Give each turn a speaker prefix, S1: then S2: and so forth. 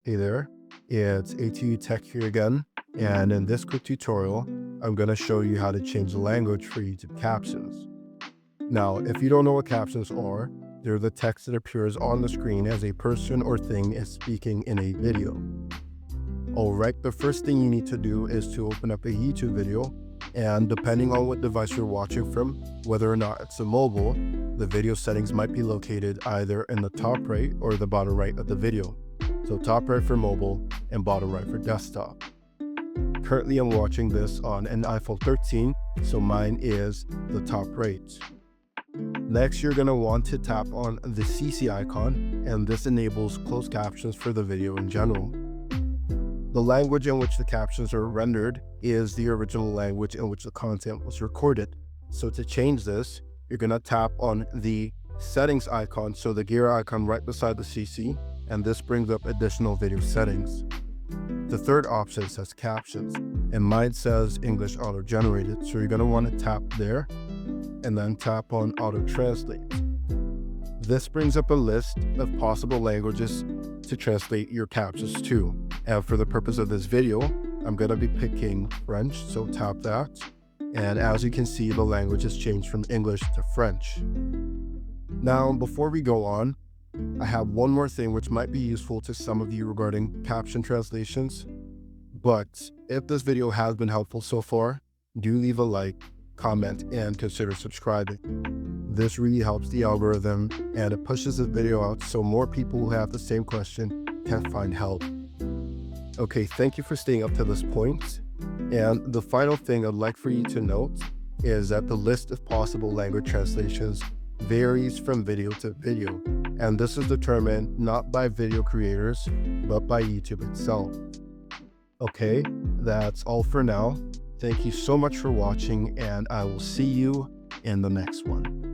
S1: Hey there, it's ATU Tech here again, and in this quick tutorial, I'm going to show you how to change the language for YouTube captions. Now, if you don't know what captions are, they're the text that appears on the screen as a person or thing is speaking in a video. Alright, the first thing you need to do is to open up a YouTube video, and depending on what device you're watching from, whether or not it's a mobile, the video settings might be located either in the top right or the bottom right of the video. So top right for mobile and bottom right for desktop. Currently I'm watching this on an iPhone 13, so mine is the top right. Next, you're going to want to tap on the CC icon, and this enables closed captions for the video in general. The language in which the captions are rendered is the original language in which the content was recorded. So to change this, you're going to tap on the settings icon, so the gear icon right beside the CC, and this brings up additional video settings. The third option says captions, and mine says English auto generated, so you're going to want to tap there and then tap on auto translate. This brings up a list of possible languages to translate your captions to, and for the purpose of this video I'm going to be picking French, so tap that, and as you can see the language has changed from English to French. Now before we go on, I have one more thing which might be useful to some of you regarding caption translations, but if this video has been helpful so far, do leave a like, comment, and consider subscribing. This really helps the algorithm and it pushes the video out so more people who have the same question can find help. Okay, thank you for staying up to this point. And the final thing I'd like for you to note is that the list of possible language translations varies from video to video, and this is determined not by video creators, but by YouTube itself. Okay, that's all for now. Thank you so much for watching, and I will see you in the next one.